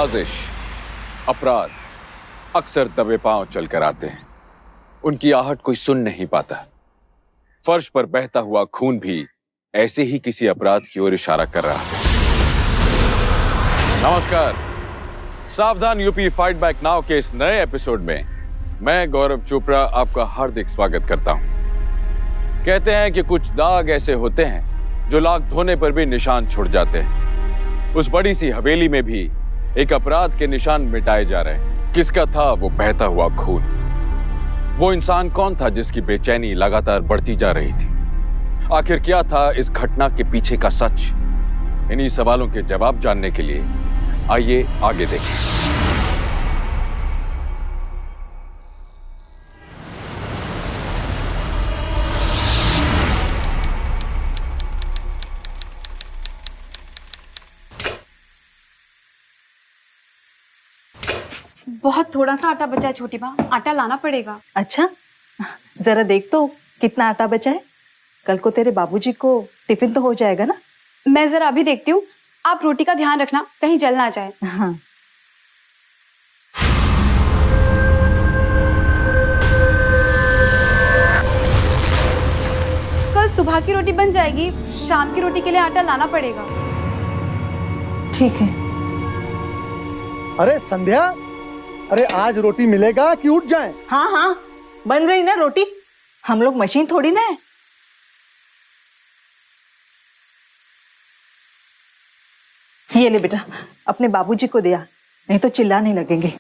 साजिश, अपराध अक्सर दबे पांव चलकर आते हैं। उनकी आहट कोई सुन नहीं पाता। फर्श पर बहता हुआ खून भी ऐसे ही किसी अपराध की ओर इशारा कर रहा है। नमस्कार, सावधान यूपी फाइट बैक नाउ के इस नए एपिसोड में मैं गौरव चोपड़ा आपका हार्दिक स्वागत करता हूं। कहते हैं कि कुछ दाग ऐसे होते हैं जो लाख धोने पर भी निशान छुड़ जाते हैं। उस बड़ी सी हवेली में भी एक अपराध के निशान मिटाए जा रहे हैं। किसका था वो बहता हुआ खून? वो इंसान कौन था जिसकी बेचैनी लगातार बढ़ती जा रही थी? आखिर क्या था इस घटना के पीछे का सच? इन्हीं सवालों के जवाब जानने के लिए आइए आगे देखें। बहुत थोड़ा सा आटा बचा है छोटी माँ, आटा लाना पड़ेगा। अच्छा, जरा देख तो कितना आटा बचा है। कल को तेरे बाबूजी को टिफिन तो हो जाएगा ना। मैं जरा अभी देखती हूँ, आप रोटी का ध्यान रखना कहीं जल ना जाए। हाँ। कल सुबह की रोटी बन जाएगी, शाम की रोटी के लिए आटा लाना पड़ेगा। ठीक है। अरे संध्या, अरे आज रोटी मिलेगा कि उठ जाएं? हाँ हाँ, बन रही ना रोटी। हम लोग मशीन थोड़ी ना है। ये ले बेटा, अपने बाबूजी को दिया, नहीं तो चिल्लाने लगेंगे।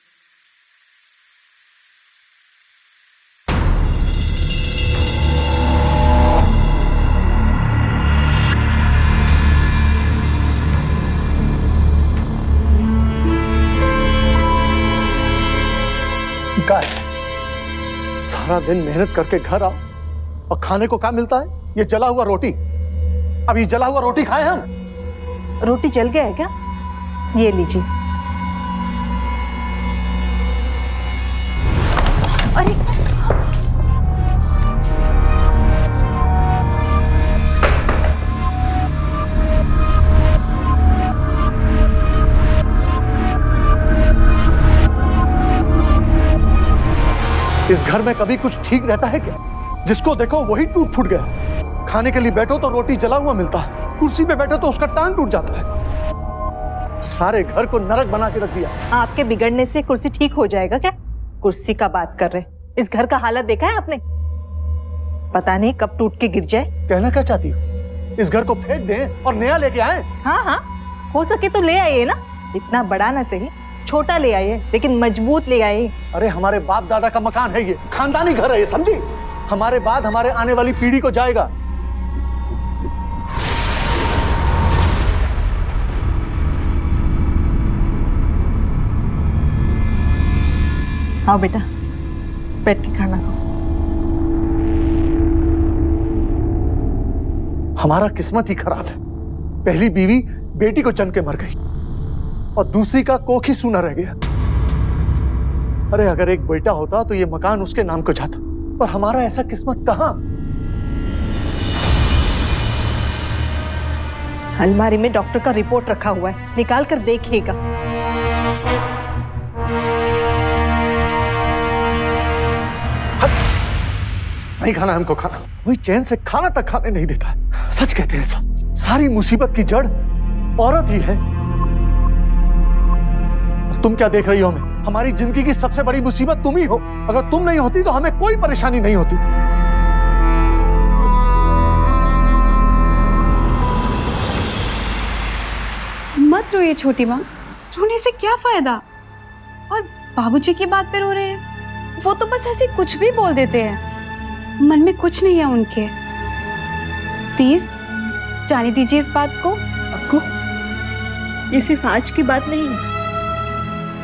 सारा दिन मेहनत करके घर आओ और खाने को क्या मिलता है? ये जला हुआ रोटी। अब ये जला हुआ रोटी खाए हम? रोटी जल गया है क्या? ये लीजिए। अरे इस घर में कभी कुछ ठीक रहता है क्या? जिसको देखो वही टूट फूट गया। खाने के लिए बैठो तो रोटी जला हुआ मिलता है, कुर्सी पे बैठो तो उसका टांग टूट जाता है। सारे घर को नरक बना के रख दिया। आपके बिगड़ने से कुर्सी ठीक हो जाएगा क्या? कुर्सी का बात कर रहे। इस घर का हालत देखा है आपने? पता नहीं कब टूट के गिर जाए। कहना क्या चाहती हो? इस घर को फेंक दें और नया लेके आए? हाँ हाँ, हो सके तो ले आइए ना। इतना बड़ा ना सही, छोटा ले आइए, लेकिन मजबूत ले आइए। अरे हमारे बाप दादा का मकान है ये, खानदानी घर है ये, समझी? हमारे बाद हमारे आने वाली पीढ़ी को जाएगा। आओ बेटा, बैठ के खाना खाओ। हमारा किस्मत ही खराब है। पहली बीवी बेटी को जन्म के मर गई और दूसरी का कोख ही सूना रह गया। अरे अगर एक बेटा होता तो ये मकान उसके नाम को जाता, पर हमारा ऐसा किस्मत कहां? अलमारी में डॉक्टर का रिपोर्ट रखा हुआ है, निकाल कर देखिएगा। नहीं खाना हमको खाना, वही चैन से खाना तक खाने नहीं देता है। सच कहते हैं सब, सारी मुसीबत की जड़ औरत ही है। तुम क्या देख रही हो हमें? हमारी जिंदगी की सबसे बड़ी मुसीबत तुम ही हो। अगर तुम नहीं होती तो हमें कोई परेशानी नहीं होती। मत रोइए छोटी माँ, रोने से क्या फायदा? और बाबूजी की बात पे रो रहे हैं? वो तो बस ऐसे कुछ भी बोल देते हैं, मन में कुछ नहीं है उनके। प्लीज जाने दीजिए इस बात को। आपको ये सिर्फ आज की बात नहीं है,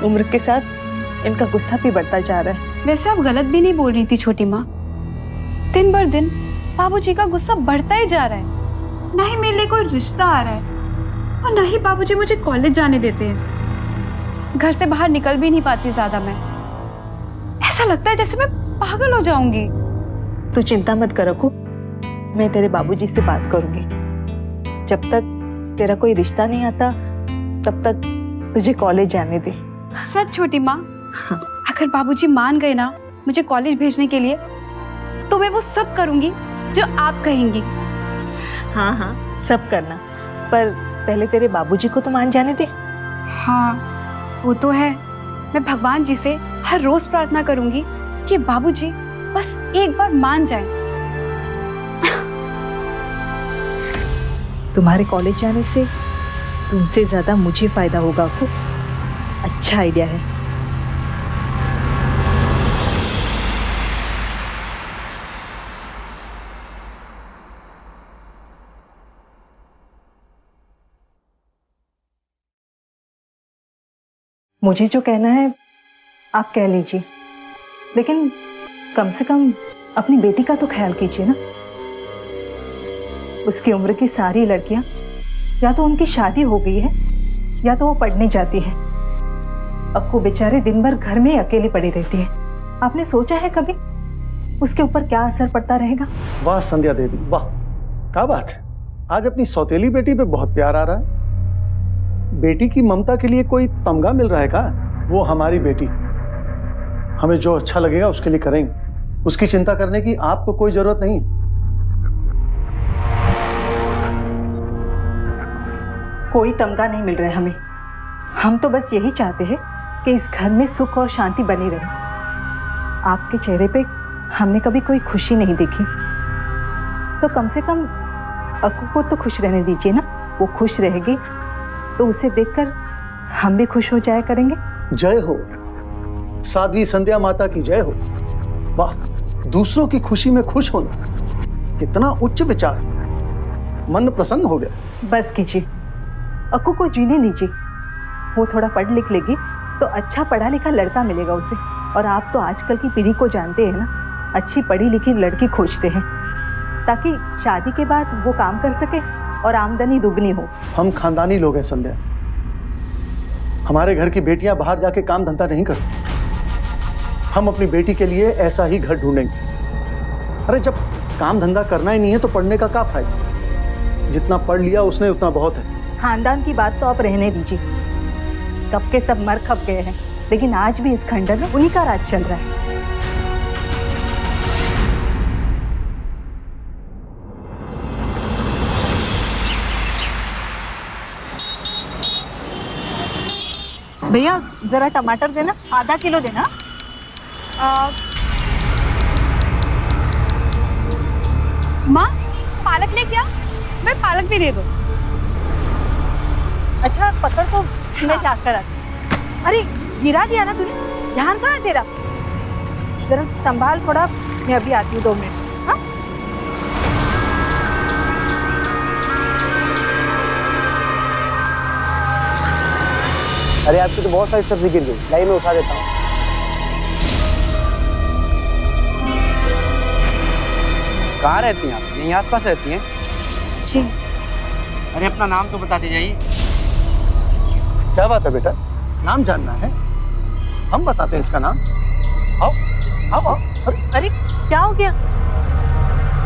उम्र के साथ इनका गुस्सा भी बढ़ता जा रहा है। वैसे आप गलत भी नहीं बोल रही थी छोटी माँ। दिन बर दिन बाबूजी का गुस्सा बढ़ता ही जा रहा है। ना ही मेरे लिए कोई रिश्ता आ रहा है और ना ही बाबूजी मुझे कॉलेज जाने देते हैं। घर से बाहर निकल भी नहीं पाती ज्यादा मैं। ऐसा लगता है जैसे मैं पागल हो जाऊंगी। तू चिंता मत कर रखो, मैं तेरे बाबूजी से बात करूंगी। जब तक तेरा कोई रिश्ता नहीं आता तब तक तुझे कॉलेज जाने दे। सच छोटी माँ, अगर बाबूजी मान गए ना मुझे कॉलेज भेजने के लिए तो मैं वो सब करूंगी जो आप कहेंगी। हाँ हाँ, सब करना, पर पहले तेरे बाबूजी को तो मान जाने दे। हाँ वो तो है, मैं भगवान जी से हर रोज प्रार्थना करूंगी कि बाबूजी बस एक बार मान जाए। तुम्हारे कॉलेज जाने से तुमसे ज्यादा मुझे फायदा होगा आपको। अच्छा आइडिया है। मुझे जो कहना है आप कह लीजिए, लेकिन कम से कम अपनी बेटी का तो ख्याल कीजिए ना। उसकी उम्र की सारी लड़कियां या तो उनकी शादी हो गई है या तो वो पढ़ने जाती है। अक्कू बेचारे दिन भर घर में ही अकेली पड़ी रहती है। आपने सोचा है कभी उसके ऊपर क्या असर पड़ता रहेगा? वाह संध्या देवी वाह, क्या बात है, आज अपनी सौतेली बेटी पे बहुत प्यार आ रहा है। बेटी की ममता के लिए कोई तमगा मिल रहा है क्या? वो हमारी बेटी, हमें जो अच्छा लगेगा उसके लिए करेंगे, उसकी चिंता करने की आपको कोई जरूरत नहीं। कोई तमगा नहीं मिल रहा है हमें। हम तो बस यही चाहते हैं कि इस घर में सुख और शांति बनी रहे। आपके चेहरे पे हमने कभी कोई खुशी नहीं देखी, तो कम से कम अक्कू को तो खुश रहने दीजिए ना। वो खुश रहेगी तो उसे देखकर हम भी खुश हो जाया करेंगे। जय हो साध्वी संध्या माता की जय हो। वाह, दूसरों की खुशी में खुश होना, कितना उच्च विचार, मन प्रसन्न हो गया। बस कीजिए, अक्कू को जीने दीजिए। वो थोड़ा पढ़ लिख लेगी तो अच्छा पढ़ा लिखा लड़का मिलेगा उसे। और आप तो आजकल की पीढ़ी को जानते हैं ना, अच्छी पढ़ी लिखी लड़की खोजते हैं ताकि शादी के बाद वो काम कर सके और आमदनी दुगनी हो। हम खानदानी लोग हैं संध्या, हमारे घर की बेटियां बाहर जाके काम धंधा नहीं करती। हम अपनी बेटी के लिए ऐसा ही घर ढूंढेंगे। अरे जब काम धंधा करना ही नहीं है तो पढ़ने का क्या फायदा? जितना पढ़ लिया उसने उतना बहुत है। खानदान की बात तो आप रहने दीजिए, कब के सब मर खप गए हैं, लेकिन आज भी इस खंडर में उन्हीं का राज चल रहा है। भैया जरा टमाटर देना, आधा किलो देना। माँ पालक लेके आ, मैं पालक भी दे दो। अच्छा पकड़ तो मैं चाक कर आती। अरे गिरा दिया ना तूने, ध्यान कहाँ है तेरा? जरा संभाल थोड़ा, मैं अभी आती हूँ 2 मिनट। हाँ अरे आपकी तो बहुत सारी सब्जी गिर गई, लाइन में उठा देता हूँ। कहाँ रहती हैं आप? यहीं आसपास रहती हैं? जी। अरे अपना नाम तो बताते जाइए। क्या बात है बेटा, नाम जानना है? हम बताते हैं इसका नाम। आओ आओ आओ। अरे क्या हो गया?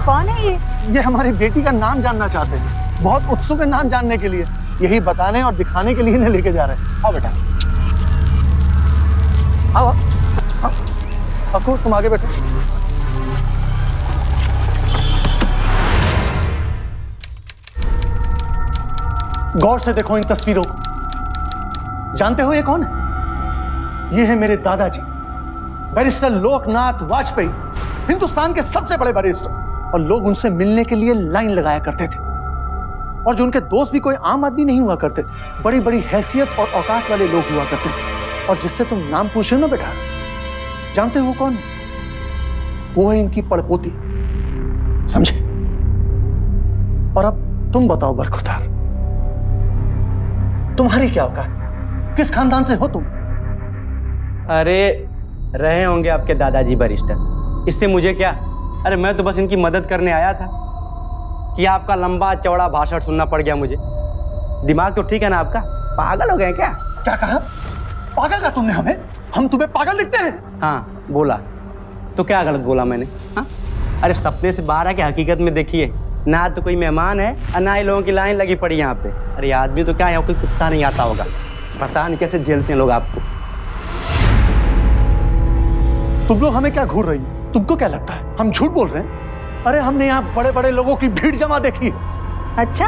कौन है ये हमारी बेटी का नाम जानना चाहते हैं, बहुत उत्सुक है नाम जानने के लिए। यही बताने और दिखाने के लिए इन्हें लेके जा रहे हैं। आओ बेटा, आओ आओ। अक्कू तुम आगे बैठो। गौर से देखो इन तस्वीरों को। जानते हो ये कौन है? ये है मेरे दादाजी, बैरिस्टर लोकनाथ वाजपेयी, हिंदुस्तान के सबसे बड़े बैरिस्टर। और लोग उनसे मिलने के लिए लाइन लगाया करते थे। और जो उनके दोस्त भी कोई आम आदमी नहीं हुआ करते थे, बड़ी बड़ी हैसियत और औकात वाले लोग हुआ करते थे। और जिससे तुम नाम पूछ रहे हो ना बेटा, जानते हो वो कौन? वो है इनकी पड़पोती, समझे? और अब तुम बताओ बरखुरदार, तुम्हारी क्या औकात? किस खानदान से हो तुम? अरे रहे होंगे आपके दादाजी बैरिस्टर, इससे मुझे क्या? अरे मैं तो बस इनकी मदद करने आया था कि आपका लंबा चौड़ा भाषण सुनना पड़ गया मुझे। दिमाग तो ठीक है ना आपका? पागल हो गए क्या? क्या कहा? पागल का तुमने हमें? हम तुम्हें पागल दिखते हैं? हाँ बोला तो क्या गलत बोला मैंने? हाँ अरे सपने से बाहर आके हकीकत में देखिए, ना तो कोई मेहमान है और ना ही लोगों की लाइन लगी पड़ी यहाँ पे। अरे आदमी तो क्या है, कोई कुत्ता नहीं आता होगा। पता नहीं कैसे झेलते हैं लोग आपको। तुम लोग हमें क्या घूर रही हो? तुमको क्या लगता है हम झूठ बोल रहे हैं? अरे हमने यहाँ बड़े बड़े लोगों की भीड़ जमा देखी है। अच्छा,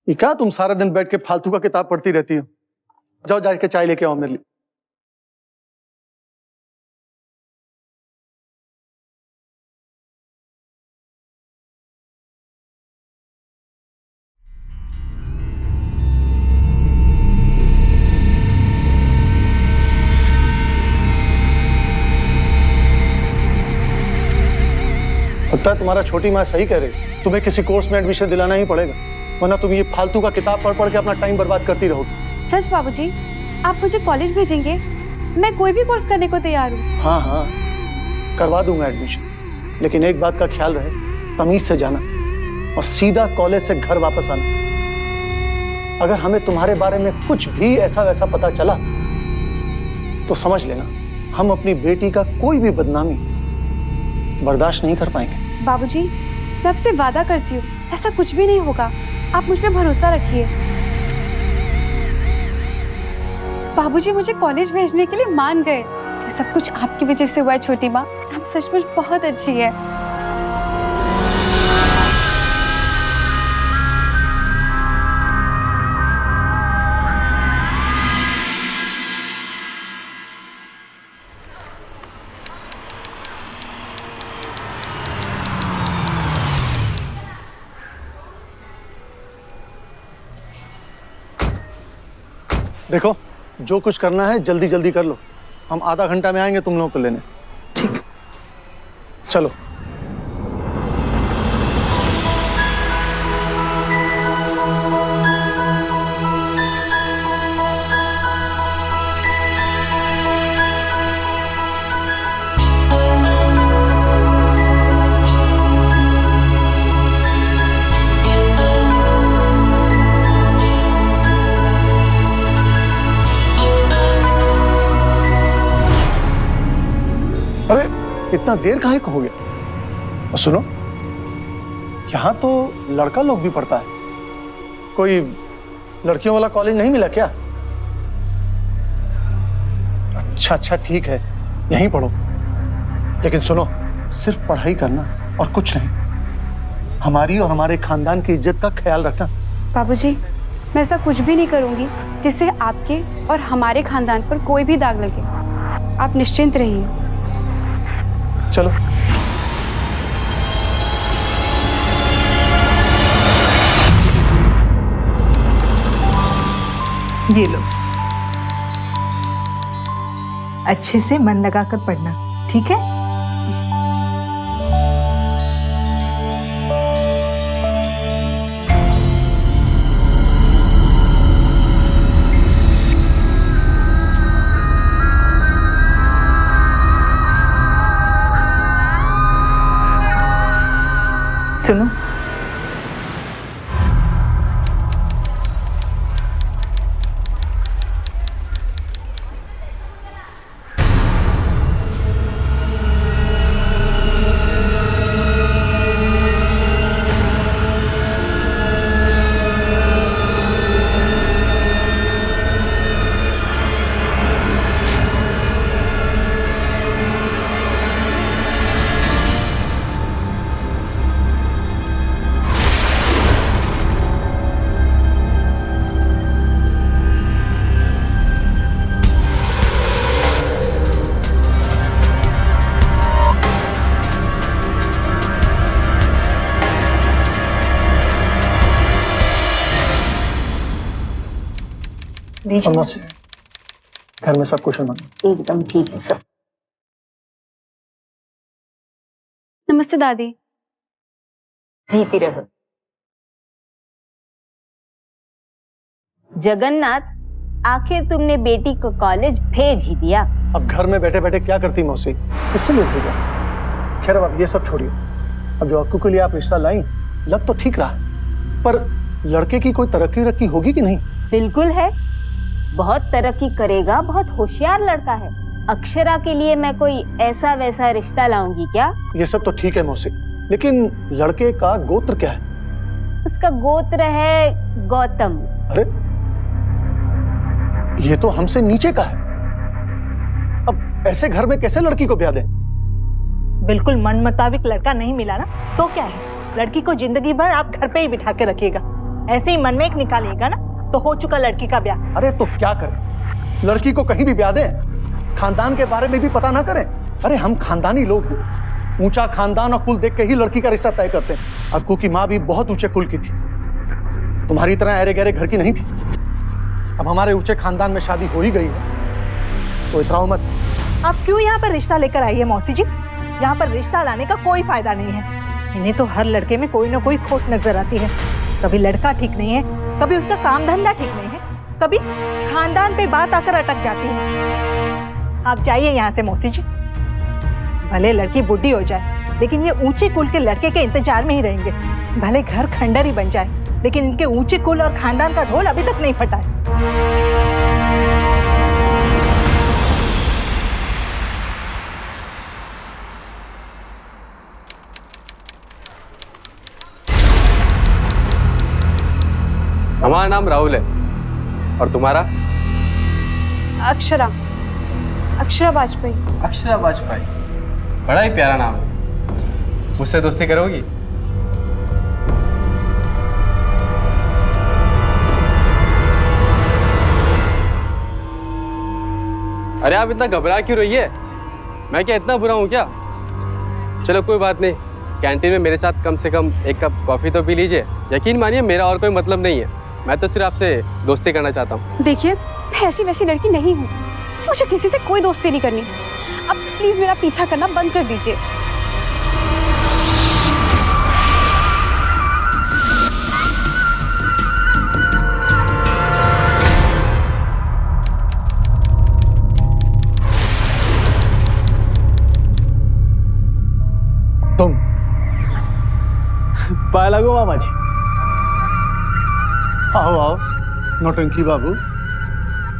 ये क्या तुम सारा दिन बैठ के फालतू का किताब पढ़ती रहती हो? जाओ जाके चाय लेके आओ मेरे लिए। लगता है तुम्हारा छोटी माँ सही कह रही है, तुम्हें किसी कोर्स में एडमिशन दिलाना ही पड़ेगा, वरना तुम ये फालतू का किताब पढ़ पढ़ के अपना टाइम बर्बाद करती रहोगी। सच बाबूजी, आप मुझे कॉलेज भेजेंगे? मैं कोई भी कोर्स करने को तैयार हूँ। हाँ हाँ, करवा दूंगा एडमिशन, लेकिन एक बात का ख्याल रहे, तमीज से जाना और सीधा कॉलेज से घर वापस आना। अगर हमें तुम्हारे बारे में कुछ भी ऐसा वैसा पता चला तो समझ लेना हम अपनी बेटी का कोई भी बदनामी बर्दाश्त नहीं कर पाएंगे। बाबूजी, मैं आपसे वादा करती हूँ ऐसा कुछ भी नहीं होगा, आप मुझ पे भरोसा रखिए। बाबूजी मुझे कॉलेज भेजने के लिए मान गए। ये सब कुछ आपकी वजह से हुआ है छोटी माँ, आप सचमुच बहुत अच्छी है। देखो, जो कुछ करना है जल्दी जल्दी कर लो, हम आधा घंटा में आएंगे तुम लोगों को लेने। ठीक। चलो। अरे इतना देर काहे को हो गया? और सुनो, यहाँ तो लड़का लोग भी पढ़ता है, कोई लड़कियों वाला कॉलेज नहीं मिला क्या? अच्छा अच्छा ठीक है, यहीं पढ़ो, लेकिन सुनो, सिर्फ पढ़ाई करना और कुछ नहीं, हमारी और हमारे खानदान की इज्जत का ख्याल रखना। बाबूजी, मैं ऐसा कुछ भी नहीं करूंगी जिससे आपके और हमारे खानदान पर कोई भी दाग लगे। आप निश्चिंत रहिए। चलो। ये लो, अच्छे से मन लगाकर पढ़ना, ठीक है? सुनो, मौसी, घर में सब कुशल मंगल? एकदम ठीक है सब। नमस्ते दादी। जीती रहो। जगन्नाथ, आखिर तुमने बेटी को कॉलेज भेज ही दिया। अब घर में बैठे बैठे क्या करती मौसी, इसलिए भेजा। खैर अब ये सब छोड़िए, अब जो अक्कू के लिए आप रिश्ता लाई, लग तो ठीक रहा, पर लड़के की कोई तरक्की रक्की होगी कि नहीं? बिल्कुल है, बहुत तरक्की करेगा, बहुत होशियार लड़का है। अक्षरा के लिए मैं कोई ऐसा वैसा रिश्ता लाऊंगी क्या? ये सब तो ठीक है मौसी, लेकिन लड़के का गोत्र क्या है? उसका गोत्र है गौतम। अरे ये तो हमसे नीचे का है। अब ऐसे घर में कैसे लड़की को ब्याह दें? बिल्कुल मन मुताबिक लड़का नहीं मिला ना तो क्या है, लड़की को जिंदगी भर आप घर पे ही बिठा के रखिएगा। ऐसे ही मन में एक निकालिएगा ना तो हो चुका लड़की का ब्याह। अरे तो क्या करें, लड़की को कहीं भी ब्याह दें, खानदान के बारे में भी पता ना करें? अरे हम खानदानी लोग हैं, ऊंचा खानदान और कुल देख के ही लड़की का रिश्ता तय करते हैं। अक्कू की माँ भी बहुत ऊंचे कुल की थी, तुम्हारी तरह अरे गहरे घर की नहीं थी। अब हमारे ऊंचे खानदान में शादी हो ही गई है तो इतराओ मत। आप क्यों यहाँ पर रिश्ता लेकर आई है मौसी जी? यहाँ पर रिश्ता लाने का कोई फायदा नहीं है। इन्हें तो हर लड़के में कोई ना कोई खोट नजर आती है। कभी लड़का ठीक नहीं है, कभी उसका काम धंधा ठीक नहीं है, कभी खानदान पे बात आकर अटक जाती है। आप जाइए यहाँ से मौसी जी। भले लड़की बुढ़ी हो जाए लेकिन ये ऊंचे कुल के लड़के के इंतजार में ही रहेंगे। भले घर खंडर ही बन जाए लेकिन इनके ऊंचे कुल और खानदान का ढोल अभी तक नहीं फटा है। हमारा नाम राहुल है, और तुम्हारा? अक्षरा, अक्षरा वाजपेयी। अक्षरा वाजपेयी, बड़ा ही प्यारा नाम है। मुझसे दोस्ती करोगी? अरे आप इतना घबरा क्यों रही है? मैं क्या इतना बुरा हूँ क्या? चलो कोई बात नहीं, कैंटीन में मेरे साथ कम से कम एक कप कॉफी तो पी लीजिए। यकीन मानिए मेरा और कोई मतलब नहीं है, मैं तो सिर्फ आपसे दोस्ती करना चाहता हूँ। देखिए, मैं ऐसी वैसी लड़की नहीं हूँ, मुझे किसी से कोई दोस्ती नहीं करनी। अब प्लीज मेरा पीछा करना बंद कर दीजिए। तुम पाया लगो मामा जी। आओ आओ नौटंकी बाबू।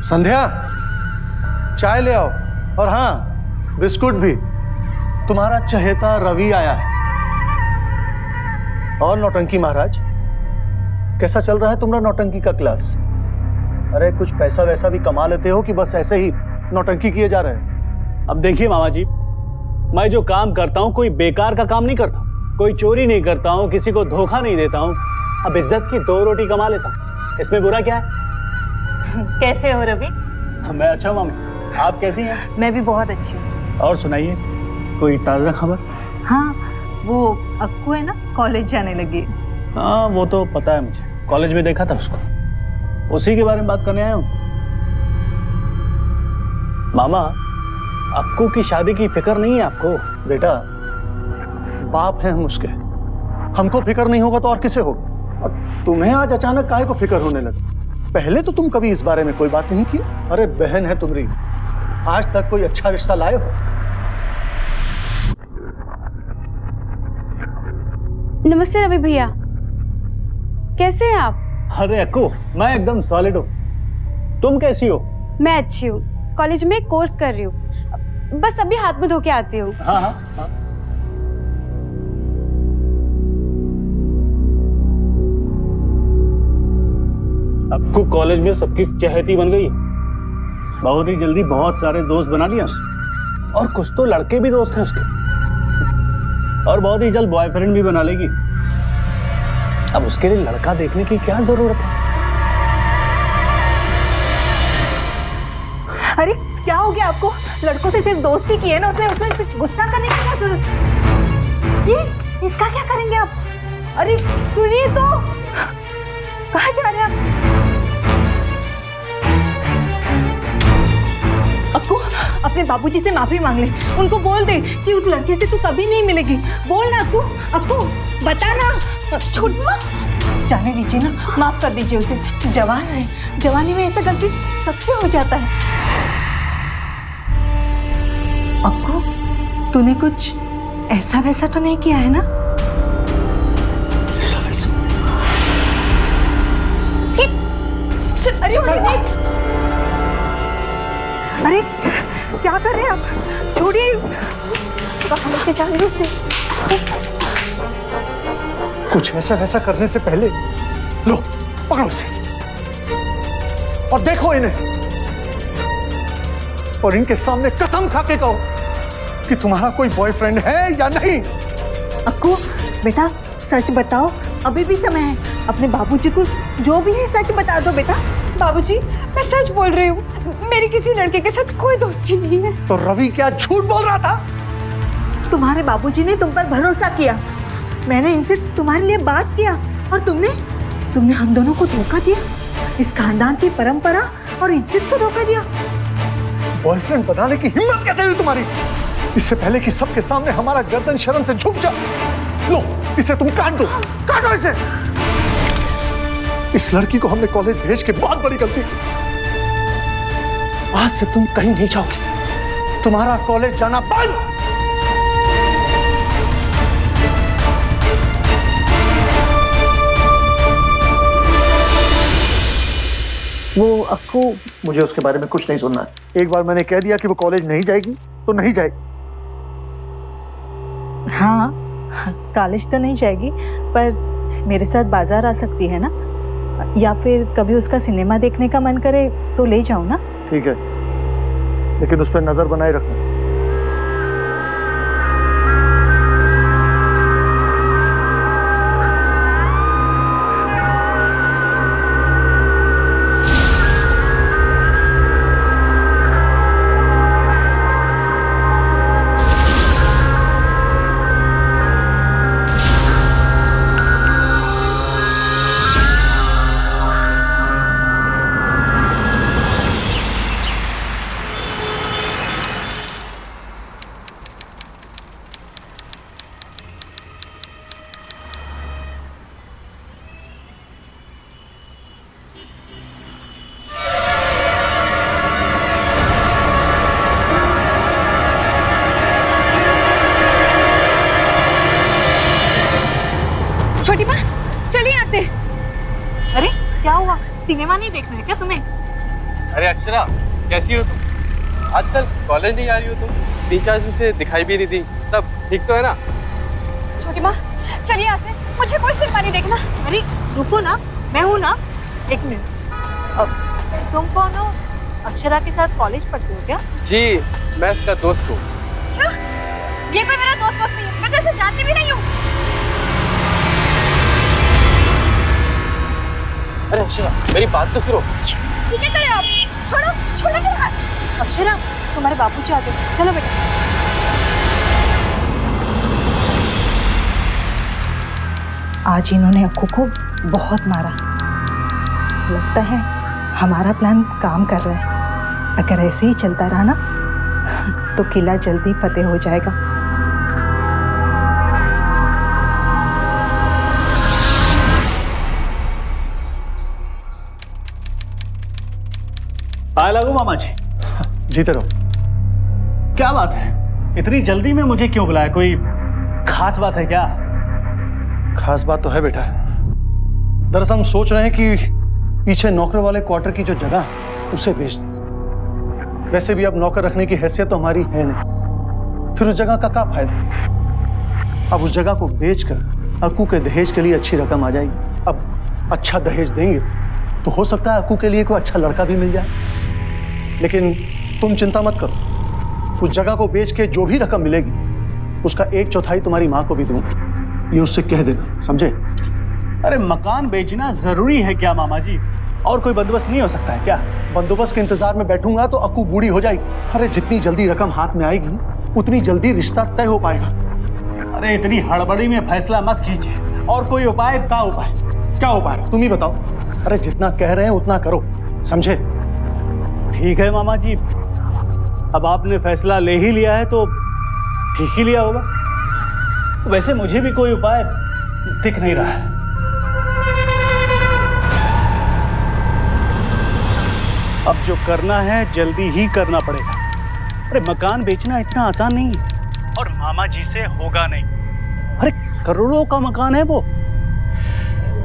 संध्या, चाय ले आओ, और हाँ बिस्कुट भी। तुम्हारा चहेता रवि आया है। और नौटंकी महाराज, कैसा चल रहा है तुम्हारा नौटंकी का क्लास? अरे कुछ पैसा वैसा भी कमा लेते हो कि बस ऐसे ही नौटंकी किए जा रहे हैं? अब देखिए मामा जी, मैं जो काम करता हूँ कोई बेकार का काम नहीं करता, कोई चोरी नहीं करता हूँ, किसी को धोखा नहीं देता हूँ। अब इज्जत की 2 रोटी कमा लेता हूँ, इसमें बुरा क्या है? कैसे हो रवि? मैं अच्छा हूँ मामी, आप कैसी हैं? मैं भी बहुत अच्छी हूँ। और सुनाइए, कोई ताज़ा खबर? हाँ, वो अक्कू है ना, कॉलेज जाने लगी। हाँ वो तो पता है मुझे, कॉलेज में देखा था उसको, उसी के बारे में बात करने आया हूँ। मामा, अक्कू की शादी की फिक्र नहीं है आपको? बेटा, बाप हैं हम उसके, हमको फिक्र नहीं होगा तो और किसे होगा? और तुम्हें आज अचानक काहे को फिक्र होने लगा? पहले तो तुम कभी इस बारे में कोई बात नहीं की। अरे बहन है तुम्हारी, आज तक कोई अच्छा रिश्ता लाए हो? नमस्ते रवि भैया, कैसे हैं आप? अरे अक्कू, मैं एकदम सॉलिड हूँ, तुम कैसी हो? मैं अच्छी हूँ, कॉलेज में एक कोर्स कर रही हूँ, बस अभी हाथ में धो के आती हूँ। हाँ हाँ हाँ। अक्कू कॉलेज में सबकी चहेती बन गई है, बहुत ही जल्दी बहुत सारे दोस्त बना लिया उसने, और कुछ तो लड़के भी दोस्त हैं उसके, और बहुत ही जल्द बॉयफ्रेंड भी बना लेगी। अब उसके लिए लड़का देखने की क्या जरूरत है? अरे क्या हो गया आपको? लड़कों से सिर्फ दोस्ती की है ना, उसमें कुछ गुस्सा करने की क्या जरूरत है? ये इसका क्या करेंगे आप? अरे सुनिए तो, कहाँ जा रहे हैं आप? अक्कू, अपने बाबूजी से माफी मांग ले, उनको बोल दे कि उस लड़के से तू कभी नहीं मिलेगी। बोल ना अक्कू, अक्कू बता ना। छोड़ मत, जाने दीजिए ना, माफ कर दीजिए उसे, जवान है, जवानी में ऐसा गलती सबसे हो जाता है। अक्कू, तूने कुछ ऐसा वैसा तो नहीं किया है ना? अरे अरे क्या कर रहे हैं आप? छोड़िए, कहाँ लेके जा रहे हो उसे? कुछ ऐसा वैसा करने से पहले लो पकड़ो इसे और देखो इन्हें, और इनके सामने कसम खा के कहो कि तुम्हारा कोई बॉयफ्रेंड है या नहीं। अक्कू बेटा सच बताओ, अभी भी समय है। अपने बाबूजी को जो भी है सच बता दो बेटा। बाबूजी मैं सच बोल रही हूँ, मेरी किसी लड़के के साथ कोई दोस्ती नहीं है। तो रवि क्या झूठ बोल रहा था? तुम्हारे बाबूजी ने तुम पर भरोसा किया, मैंने इनसे तुम्हारे लिए बात किया और तुमने हम दोनों को धोखा दिया, इस खानदान की परंपरा और इज्जत को धोखा दिया। बॉयफ्रेंड बनाने की हिम्मत कैसे हुई तुम्हारी? इससे पहले कि सबके सामने हमारा गर्दन शर्म से झुक जा, लो इसे तुम काट दो, काटो इसे। इस लड़की को हमने कॉलेज भेज के बहुत बड़ी गलती की। आज से तुम कहीं नहीं जाओगी, तुम्हारा कॉलेज जाना बंद। वो अक्कू, मुझे उसके बारे में कुछ नहीं सुनना है। एक बार मैंने कह दिया कि वो कॉलेज नहीं जाएगी तो नहीं जाएगी। हाँ कॉलेज तो नहीं जाएगी, पर मेरे साथ बाजार आ सकती है ना, या फिर कभी उसका सिनेमा देखने का मन करे तो ले जाऊं ना। ठीक है, लेकिन उस पर नजर बनाए रखना। छोटी माँ चलिए यहाँ से। अरे क्या हुआ, सिनेमा नहीं देखना है क्या तुम्हें? अरे अक्षरा कैसी हो तुम? आजकल कॉलेज नहीं आ रही हो तुम, 3-4 दिन से दिखाई भी नहीं दी। सब ठीक तो है ना? छोटी माँ चलिए यहाँ से, मुझे कोई सिनेमा नहीं देखना। अरे रुको ना, मैं हूँ ना। एक मिनट, तुम कौन हो? अक्षरा के साथ कॉलेज पढ़ते हो क्या? जी मैं उसका दोस्त हूँ। क्या? ये कोई मेरा दोस्त वोस्त नहीं है, मैं तो इसे जानती भी नहीं हूँ। अरे अक्षरा मेरी बात तो सुनो। ठीक है चले आप, छोड़ो छोड़ो मेरा हाथ। अक्षरा तुम्हारे बाबूजी आ गए, चलो बेटा। आज इन्होंने अक्कू को बहुत मारा, लगता है हमारा प्लान काम कर रहा है। अगर ऐसे ही चलता रहा ना तो किला जल्दी फतेह हो जाएगा। आए लागू मामा जी। जीते रहो। क्या बात है, इतनी जल्दी में मुझे क्यों बुलाया? कोई खास बात है क्या? खास बात तो है बेटा। दरअसल हम सोच रहे हैं कि पीछे नौकरों वाले क्वार्टर की जो जगह है उसे बेच दें। वैसे भी अब नौकर रखने की हैसियत तो हमारी है नहीं, फिर उस जगह का क्या फायदा? अब उस जगह को बेचकर अक्कू के दहेज के लिए अच्छी रकम आ जाएगी। अब अच्छा दहेज देंगे तो हो सकता है अक्कू के लिए कोई अच्छा लड़का भी मिल जाए। लेकिन तुम चिंता मत करो, उस जगह को बेच के जो भी रकम मिलेगी उसका 1/4 तुम्हारी माँ को भी दूंगा, ये उससे कह देना, समझे? अरे मकान बेचना जरूरी है क्या मामा जी? और कोई बंदोबस्त नहीं हो सकता है क्या? बंदोबस्त के इंतजार में बैठूंगा तो अक्कू बूढ़ी हो जाएगी। अरे जितनी जल्दी रकम हाथ में आएगी उतनी जल्दी रिश्ता तय हो पाएगा। अरे इतनी हड़बड़ी में फैसला मत कीजिए। और कोई उपाय? क्या उपाय? क्या उपाय तुम ही बताओ। अरे जितना कह रहे हैं उतना करो, समझे? ठीक है मामा जी, अब आपने फैसला ले ही लिया है तो ठीक ही लिया होगा। वैसे मुझे भी कोई उपाय दिख नहीं रहा है। अब जो करना है जल्दी ही करना पड़ेगा। अरे मकान बेचना इतना आसान नहीं है और मामा जी से होगा नहीं। अरे करोड़ों का मकान है वो,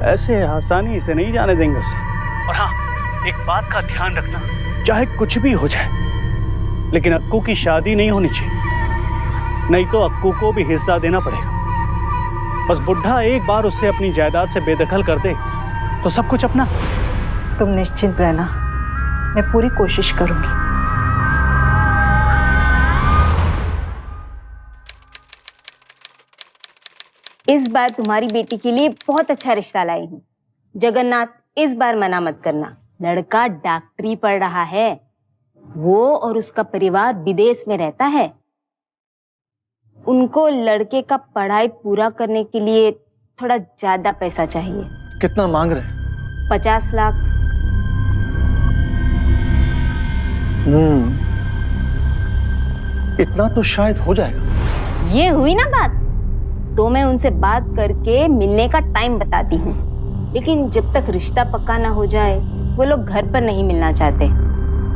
ऐसे आसानी से नहीं जाने देंगे उसे। और हाँ एक बात का ध्यान रखना, चाहे कुछ भी हो जाए, लेकिन अक्कू की शादी नहीं होनी चाहिए, नहीं तो अक्कू को भी हिस्सा देना पड़ेगा। बस बुढ़ा एक बार उससे अपनी जायदाद से बेदखल कर दे तो सब कुछ अपना। तुम निश्चिंत रहना, मैं पूरी कोशिश करूंगी। इस बार तुम्हारी बेटी के लिए बहुत अच्छा रिश्ता लाई हूँ। जगन्नाथ, इस बार मना मत करना। लड़का डॉक्टरी पढ़ रहा है, वो और उसका परिवार विदेश में रहता है। उनको लड़के का पढ़ाई पूरा करने के लिए थोड़ा ज्यादा पैसा चाहिए। कितना मांग रहे हैं? 50 लाख। इतना तो शायद हो जाएगा। ये हुई ना बात, तो मैं उनसे बात करके मिलने का टाइम बताती हूँ। लेकिन जब तक रिश्ता पक्का ना हो जाए, वो लोग घर पर नहीं मिलना चाहते।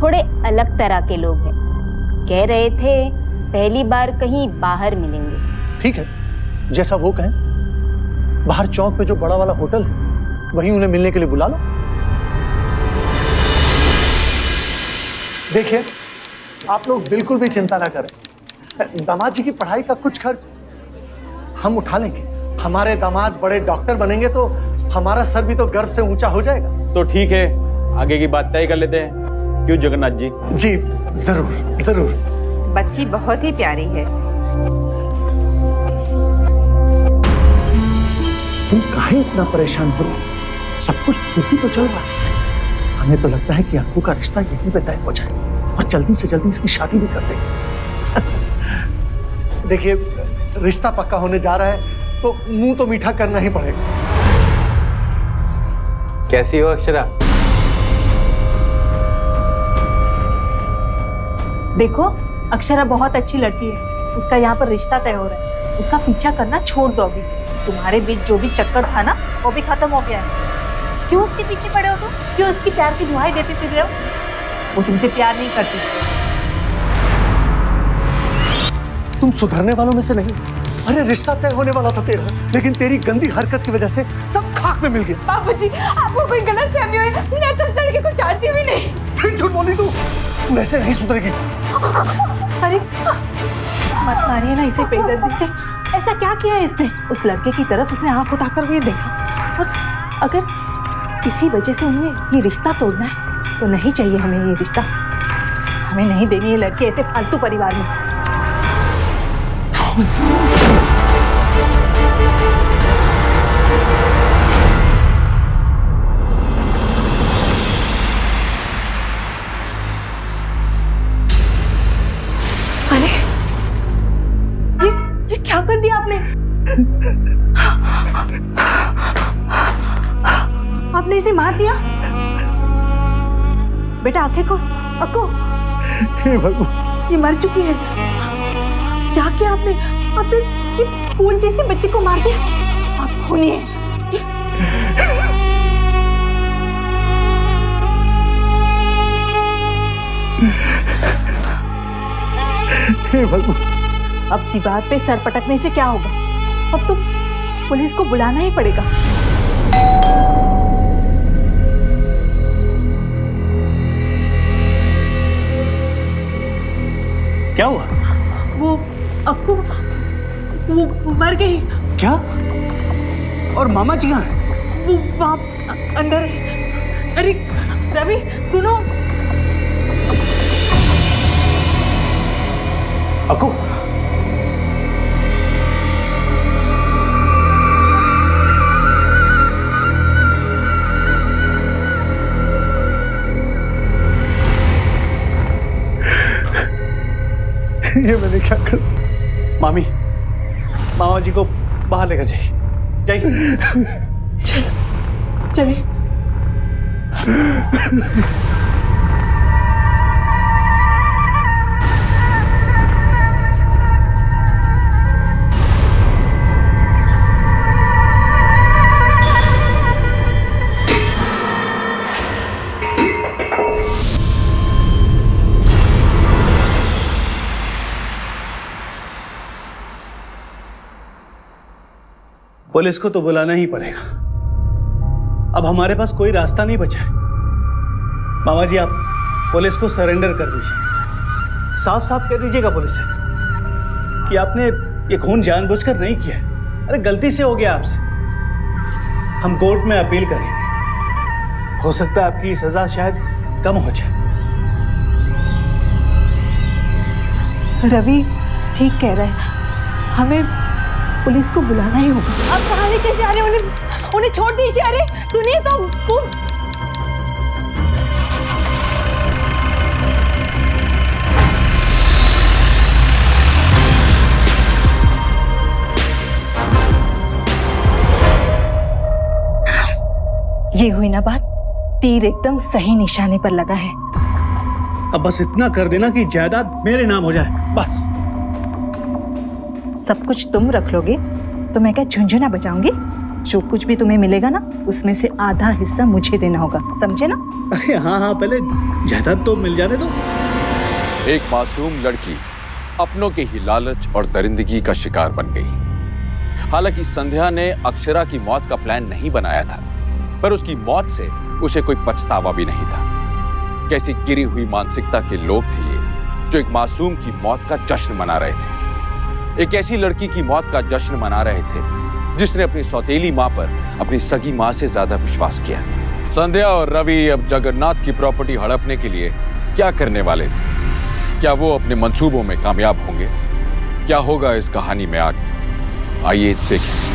थोड़े अलग तरह के लोग हैं। कह रहे थे पहली बार कहीं बाहर मिलेंगे। ठीक है, जैसा वो कहें। बाहर चौक पे जो बड़ा वाला होटल है, वहीं उन्हें मिलने के लिए बुला लो। देखिए, आप लोग बिल्कुल भी चिंता ना करें। दामाद जी की पढ़ाई का कुछ खर्च हम उठा लेंगे। हमारे दामाद बड़े डॉक्टर बनेंगे तो हमारा सर भी तो गर्व से ऊंचा हो जाएगा। तो ठीक है, आगे की बात तय कर लेते हैं, क्यों जगन्नाथ जी? जी जरूर जरूर। बच्ची बहुत ही प्यारी है। तुम काहे इतना परेशान हो? सब कुछ ठीक ही तो चल रहा है। हमें तो लगता है कि अक्कू का रिश्ता यहीं पे तय हो जाए और जल्दी से जल्दी इसकी शादी भी कर देंगे। देखिए, रिश्ता पक्का होने जा रहा है तो मुंह तो मीठा करना ही पड़ेगा। कैसी हो अक्षरा? देखो, अक्षरा बहुत अच्छी लड़की है। उसका यहाँ पर रिश्ता तय हो रहा है। उसका पीछा करना छोड़ दो अभी। तुम्हारे बीच जो भी चक्कर था ना, वो भी खत्म हो गया है। क्यों उसके पीछे पड़े हो तुम? क्यों उसकी प्यार की दुहाई देते फिर रहे हो? वो तुमसे प्यार नहीं करती। तुम सुधरने वालों में से नहीं। अरे रिश्ता तय होने वाला था तेरा, लेकिन तेरी गंदी हरकत की वजह से सब खाक में मिल गया। बाबूजी, आपको कोई गलतफहमी हुई? मैं तो उस लड़के को जानती भी नहीं। फिर झूठ बोली तू ऐसे नहीं सुधरेगी। अरे मत मारिए ना इसे बेदर्दी से। ऐसा क्या किया है इसने? उस लड़के की तरफ उसने आंख उठाकर भी देखा। और अगर इसी वजह से उन्हें ये रिश्ता तोड़ना है तो नहीं चाहिए हमें ये रिश्ता। हमें नहीं देनी है लड़के ऐसे फालतू परिवार में। अरे ये क्या कर दिया आपने? आपने इसे मार दिया? बेटा आंखें खोल। अक्कू, हे भगवान, ये मर चुकी है। क्या किया आपने? आपने ये फूल जैसे बच्चे को मार दिया। आप खूनी है। हे भगवान। अब दीवार पे सर पटकने से क्या होगा? अब तो पुलिस को बुलाना ही पड़ेगा। क्या हुआ? वो अक्कू वो मर गई। क्या? और मामा जी कहाँ हैं? वो वहाँ अंदर है। अरे रवि सुनो। अक्कू, ये मैंने क्या कर? मामी, मामा जी को बाहर लेकर जाइए। चलो चलिए। पुलिस को तो बुलाना ही पड़ेगा। अब हमारे पास कोई रास्ता नहीं बचा है। मामा जी, आप पुलिस को सरेंडर कर दीजिए। साफ साफ कह दीजिएगा पुलिस से कि आपने ये खून जानबूझकर नहीं किया। अरे गलती से हो गया आपसे। हम कोर्ट में अपील करेंगे, हो सकता है आपकी सजा शायद कम हो जाए। रवि ठीक कह रहा है, हमें पुलिस को बुलाना ही होगा। अब कहाँ लेके जा रहे हैं उन्हें छोड़ दीजिए। अरे सुनिए तो ये हुई ना बात, तीर एकदम सही निशाने पर लगा है। अब बस इतना कर देना कि जायदाद मेरे नाम हो जाए, बस। सब कुछ तुम रख लोगे तो मैं क्या झुंझुना बजाऊंगी? जो कुछ भी तुम्हें मिलेगा ना, उसमें से आधा हिस्सा मुझे देना होगा, समझे ना? अरे हाँ हाँ, पहले जायदाद तो मिल जाने दो। एक मासूम लड़की अपनों के ही लालच और दरिंदगी का शिकार बन गई। हालांकि संध्या ने अक्षरा की मौत का प्लान नहीं बनाया था, पर उसकी मौत से उसे कोई पछतावा भी नहीं था। कैसी गिरी हुई मानसिकता के लोग थे ये, जो एक मासूम की मौत का जश्न मना रहे थे। एक ऐसी लड़की की मौत का जश्न मना रहे थे जिसने अपनी सौतेली मां पर अपनी सगी मां से ज्यादा विश्वास किया। संध्या और रवि अब जगन्नाथ की प्रॉपर्टी हड़पने के लिए क्या करने वाले थे? क्या वो अपने मंसूबों में कामयाब होंगे? क्या होगा इस कहानी में आगे? आइए देखें।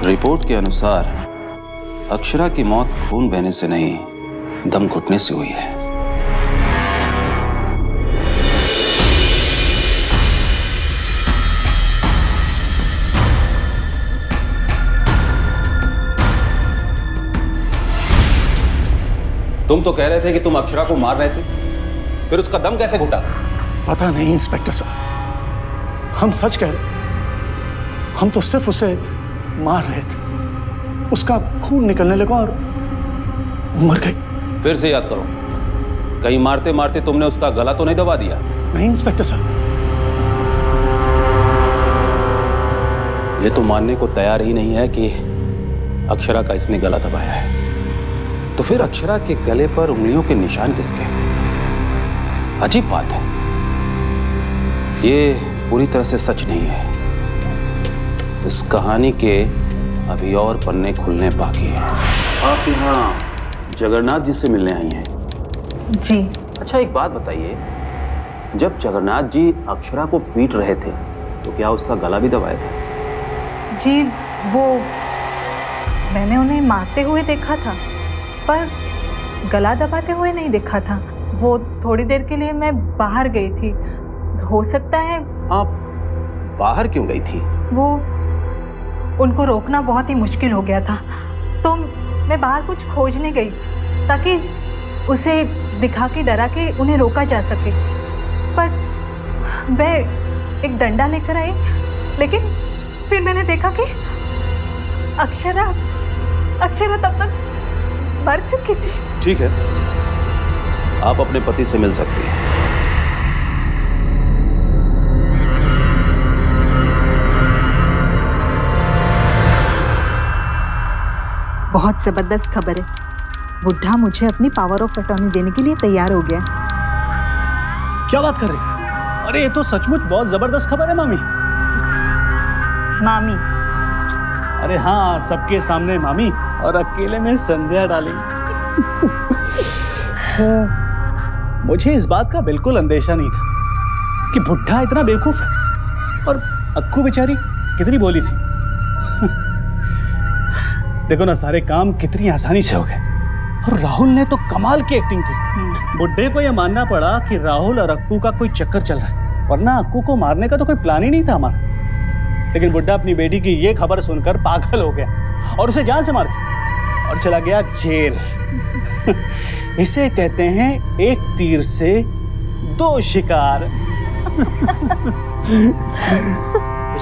रिपोर्ट के अनुसार अक्षरा की मौत खून बहने से नहीं, दम घुटने से हुई है। तुम तो कह रहे थे कि तुम अक्षरा को मार रहे थे, फिर उसका दम कैसे घुटा? पता नहीं इंस्पेक्टर साहब, हम सच कह रहे। हम तो सिर्फ उसे मार रहे थे, उसका खून निकलने लगा और मर गई। फिर से याद करो, कहीं मारते मारते तुमने उसका गला तो नहीं दबा दिया? नहीं इंस्पेक्टर साहब। ये तो मानने को तैयार ही नहीं है कि अक्षरा का इसने गला दबाया है। तो फिर अक्षरा के गले पर उंगलियों के निशान किसके? अजीब बात है, ये पूरी तरह से सच नहीं है। इस कहानी के अभी और पन्ने खुलने बाकी हैं। आप यहाँ जगन्नाथ जी से मिलने आई हैं? जी। अच्छा एक बात बताइए, जब जगन्नाथ जी अक्षरा को पीट रहे थे तो क्या उसका गला भी दबाया था? जी, वो मैंने उन्हें मारते हुए देखा था, पर गला दबाते हुए नहीं देखा था। वो थोड़ी देर के लिए मैं बाहर गई थी, हो सकता है। आप बाहर क्यों गई थी? वो उनको रोकना बहुत ही मुश्किल हो गया था, तो मैं बाहर कुछ खोजने गई ताकि उसे दिखा के डरा के उन्हें रोका जा सके। पर मैं एक डंडा लेकर आई, लेकिन फिर मैंने देखा कि अक्षरा तब तक मर चुकी थी। ठीक है, आप अपने पति से मिल सकती हैं। बहुत जबरदस्त खबर है, बुढ़ा मुझे अपनी पावर ऑफ अटॉर्नी देने के लिए तैयार हो गया। क्या बात कर रही हैं? अरे ये तो सचमुच बहुत जबरदस्त खबर है मामी। मामी? अरे हाँ, सबके सामने मामी और अकेले में संध्या डालेंगे। मुझे इस बात का बिल्कुल अंदेशा नहीं था कि बुढ़ा इतना बेवकूफ है, और अक्कू बेचारी कितनी बोली थी। देखो ना, सारे काम कितनी आसानी से हो गए, और राहुल ने तो कमाल की एक्टिंग की। बुड्ढे को यह मानना पड़ा कि राहुल और अक्कू का कोई चक्कर चल रहा है, वरना अक्कू को मारने का तो कोई प्लान ही नहीं था हमारा। लेकिन बुड्ढा अपनी बेटी की ये खबर सुनकर पागल हो गया और उसे जान से मार दिया और चला गया जेल। इसे कहते हैं एक तीर से दो शिकार।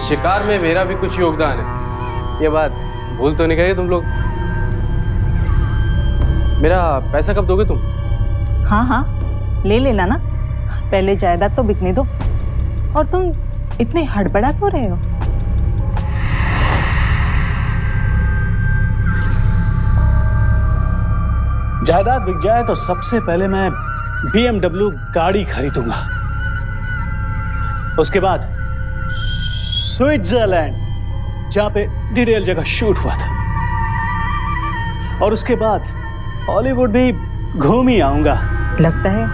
शिकार में मेरा भी कुछ योगदान है, ये बात भूल तो नहीं गए तुम लोग। मेरा पैसा कब दोगे तुम? हाँ हाँ, ले लेना ना, पहले जायदाद तो बिकने दो। और तुम इतने हड़बड़ा क्यों रहे हो? जायदाद बिक जाए तो सबसे पहले मैं BMW गाड़ी खरीदूंगा, उसके बाद स्विट्जरलैंड जहां पे डीडीएल जगह शूट हुआ था, और उसके बाद हॉलीवुड भी घूम ही आऊंगा। लगता है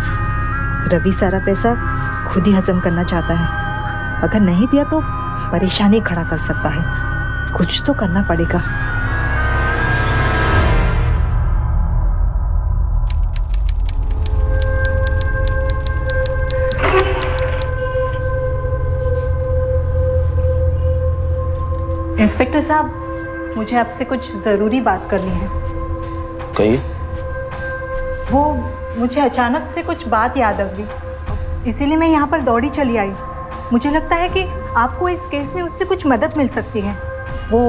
रवि सारा पैसा खुद ही हजम करना चाहता है। अगर नहीं दिया तो परेशानी खड़ा कर सकता है। कुछ तो करना पड़ेगा। इंस्पेक्टर साहब, मुझे आपसे कुछ जरूरी बात करनी है। कहिए। वो मुझे अचानक से कुछ बात याद आ गई, इसीलिए मैं यहाँ पर दौड़ी चली आई। मुझे लगता है कि आपको इस केस में उससे कुछ मदद मिल सकती है। वो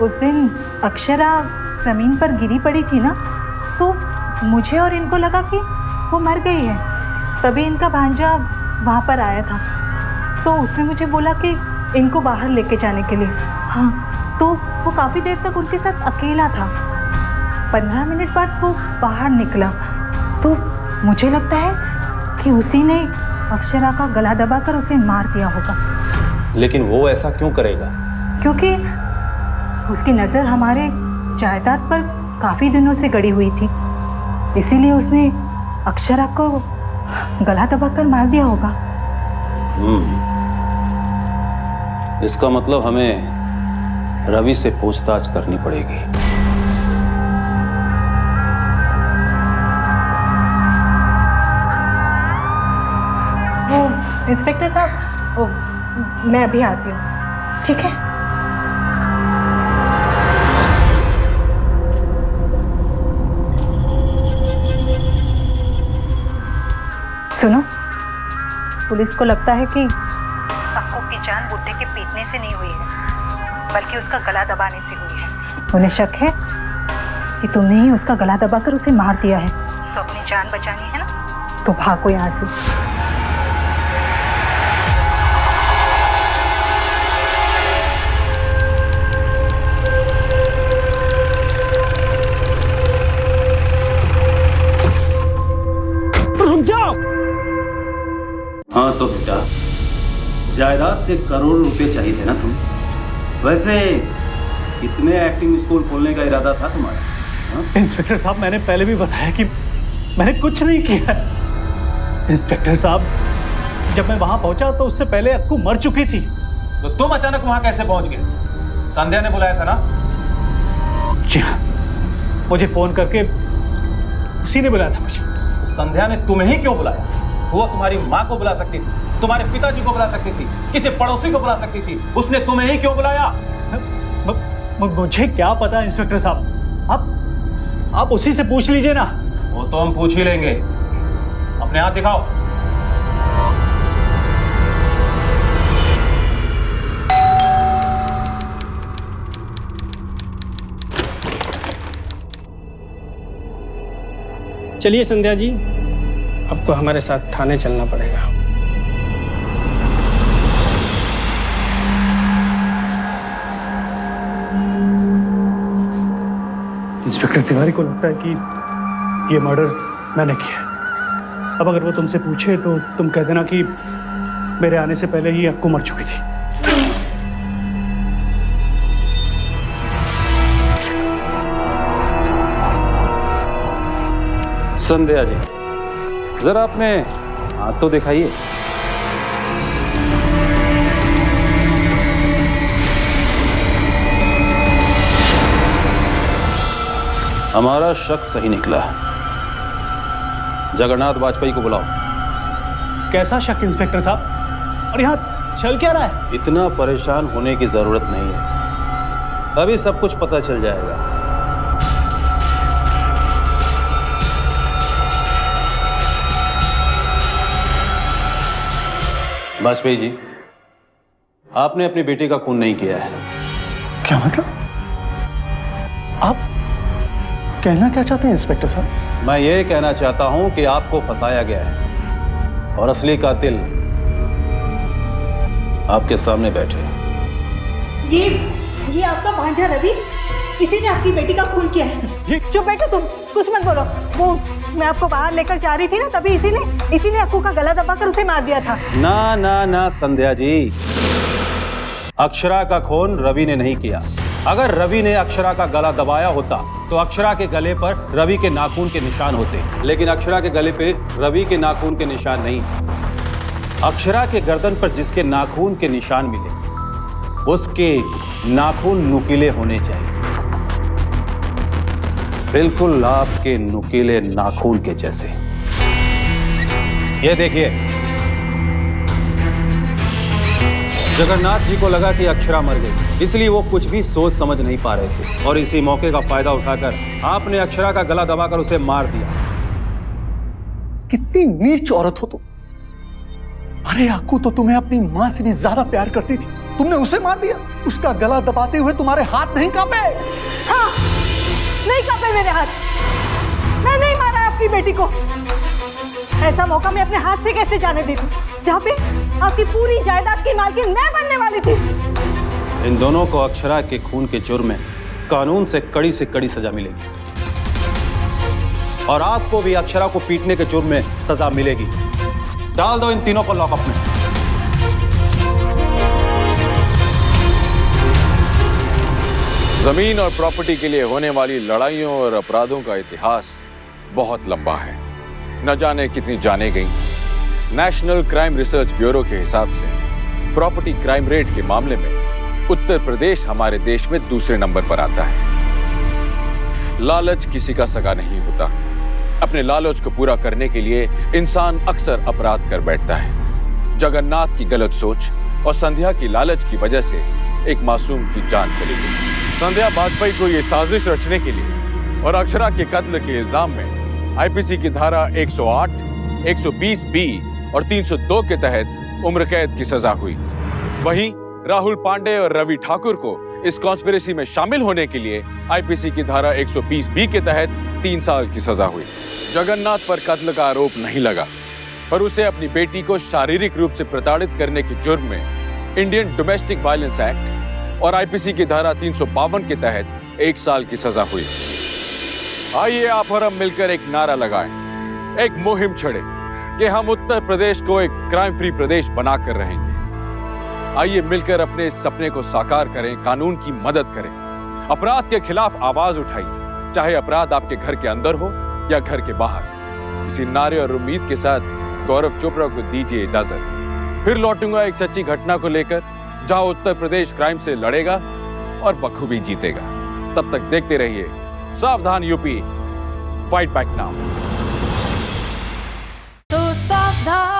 उस दिन अक्षरा ज़मीन पर गिरी पड़ी थी ना, तो मुझे और इनको लगा कि वो मर गई है। तभी इनका भांजा वहाँ पर आया था, तो उसने मुझे बोला कि इनको बाहर लेके जाने के लिए। हाँ, तो वो काफ़ी देर तक उनके साथ अकेला था। 15 मिनट बाद वो बाहर निकला, तो मुझे लगता है कि उसी ने अक्षरा का गला दबाकर उसे मार दिया होगा। लेकिन वो ऐसा क्यों करेगा? क्योंकि उसकी नज़र हमारे जायदाद पर काफ़ी दिनों से गड़ी हुई थी, इसीलिए उसने अक्षरा को गला दबाकर मार दिया होगा। इसका मतलब हमें रवि से पूछताछ करनी पड़ेगी। वो इंस्पेक्टर साहब, मैं अभी आती हूँ, ठीक है? सुनो, पुलिस को लगता है कि अक्कू की जान बुड्ढे के पीटने से नहीं हुई है, बल्कि उसका गला दबाने से हुई है। उन्हें शक है कि तुमने ही उसका गला दबाकर उसे मार दिया है। तो अपनी जान बचानी है ना, तो भागो यहाँ से। रुक जाओ। हाँ तो बेटा, जायदाद से करोड़ रुपए चाहिए थे ना तुम? वैसे कितने एक्टिंग स्कूल खोलने का इरादा था तुम्हारा? हाँ? इंस्पेक्टर साहब, मैंने पहले भी बताया कि मैंने कुछ नहीं किया। इंस्पेक्टर साहब, जब मैं वहां पहुंचा तो उससे पहले अक्कू मर चुकी थी। तो तुम अचानक वहां कैसे पहुंच गए? संध्या ने बुलाया था ना? जी हाँ, मुझे फोन करके उसी ने बुलाया था मुझे। संध्या ने तुम्हें ही क्यों बुलाया? वो तुम्हारी माँ को बुला सकती थी, तुम्हारे पिताजी को बुला सकती थी, किसी पड़ोसी को बुला सकती थी। उसने तुम्हें ही क्यों बुलाया? मुझे क्या पता इंस्पेक्टर साहब, आप उसी से पूछ लीजिए ना। वो तो हम पूछ ही लेंगे। अपने हाथ दिखाओ। चलिए संध्या जी, आपको हमारे साथ थाने चलना पड़ेगा। इंस्पेक्टर तिवारी को लगता है कि ये मर्डर मैंने किया। अब अगर वो तुमसे पूछे तो तुम कह देना कि मेरे आने से पहले ही अक्कू मर चुकी थी। संध्या जी, जरा अपने हाथ तो दिखाइए। हमारा शक सही निकला। जगन्नाथ वाजपेयी को बुलाओ। कैसा शक इंस्पेक्टर साहब? और यहाँ चल क्या रहा है? इतना परेशान होने की जरूरत नहीं है, अभी सब कुछ पता चल जाएगा। वाजपेयी जी, आपने अपनी बेटी का खून नहीं किया है। क्या मतलब? आप कहना क्या चाहते हैं इंस्पेक्टर साहब? मैं ये कहना चाहता हूं कि आपको फंसाया गया है और असली कातिल आपके सामने बैठे। ये आपका भांजा रवि? इसी ने आपकी बेटी का खून किया है। चुप बैठो तुम, कुछ मत बोलो। वो मैं आपको बाहर लेकर जा रही थी ना, तभी इसी ने अक्कू का गला दबाकर उसे मार दिया था। ना ना ना संध्या जी, अक्षरा का खून रवि ने नहीं किया। अगर रवि ने अक्षरा का गला दबाया होता तो अक्षरा के गले पर रवि के नाखून के निशान होते, लेकिन अक्षरा के गले पे रवि के नाखून के निशान नहीं। अक्षरा के गर्दन पर जिसके नाखून के निशान मिले उसके नाखून नुकीले होने चाहिए, बिल्कुल आपके नुकीले नाखून के जैसे। ये देखिए, जगन्नाथ जी को लगा कि अक्षरा मर गई, इसलिए वो कुछ भी सोच समझ नहीं पा रहे थे और इसी मौके का फायदा उठाकर आपने अक्षरा का गला दबाकर उसे मार दिया। कितनी नीच औरत हो तुम। अरे अक्कू तो तुम्हें अपनी मां से भी ज्यादा प्यार करती थी, तुमने उसे मार दिया। उसका गला दबाते हुए तुम्हारे हाथ नहीं कांपे? हाँ, नहीं कांपे मेरे हाथ। मैं नहीं मारा आपकी बेटी को। ऐसा मौका मैं अपने हाथ से कैसे जाने देती, जहाँ पे आपकी पूरी जायदाद की मालकिन मैं बनने वाली थी। इन दोनों को अक्षरा के खून के जुर्म में कानून से कड़ी सजा मिलेगी और आपको भी अक्षरा को पीटने के जुर्म में सजा मिलेगी। डाल दो इन तीनों को लॉकअप में। जमीन और प्रॉपर्टी के लिए होने वाली लड़ाइयों और अपराधों का इतिहास बहुत लंबा है, न जाने कितनी जाने गई। नेशनल क्राइम रिसर्च ब्यूरो के हिसाब से प्रॉपर्टी क्राइम रेट के मामले में उत्तर प्रदेश हमारे देश में दूसरे नंबर पर आता है। लालच किसी का सगा नहीं होता। अपने लालच को पूरा करने के लिए इंसान अक्सर अपराध कर बैठता है। जगन्नाथ की गलत सोच और संध्या की लालच की वजह से एक मासूम की जान चली गई। संध्या वाजपेयी को यह साजिश रचने के लिए और अक्षरा के कत्ल के इल्जाम में आईपीसी की धारा 108, 120 बी और 302 के तहत उम्र कैद की सजा हुई। वहीं राहुल पांडे और रवि ठाकुर को इस कॉन्स्पिरेसी में शामिल होने के लिए आईपीसी की धारा 120 बी के तहत 3 साल की सजा हुई। जगन्नाथ पर कत्ल का आरोप नहीं लगा, पर उसे अपनी बेटी को शारीरिक रूप से प्रताड़ित करने के जुर्म में इंडियन डोमेस्टिक वायलेंस एक्ट और आईपीसी की धारा 352 के तहत 1 साल की सजा हुई। आइए आप और हम मिलकर एक नारा लगाएं, एक मुहिम छेड़े कि हम उत्तर प्रदेश को एक क्राइम फ्री प्रदेश बनाकर रहेंगे। आइए मिलकर अपने इस सपने को साकार करें, कानून की मदद करें, अपराध के खिलाफ आवाज उठाइए, चाहे अपराध आपके घर के अंदर हो या घर के बाहर। इसी नारे और उम्मीद के साथ गौरव चोपड़ा को दीजिए इजाजत। फिर लौटूंगा एक सच्ची घटना को लेकर, जहां उत्तर प्रदेश क्राइम से लड़ेगा और बखूबी जीतेगा। तब तक देखते रहिए सावधान यूपी, फाइट बैक नाउ। तो सावधान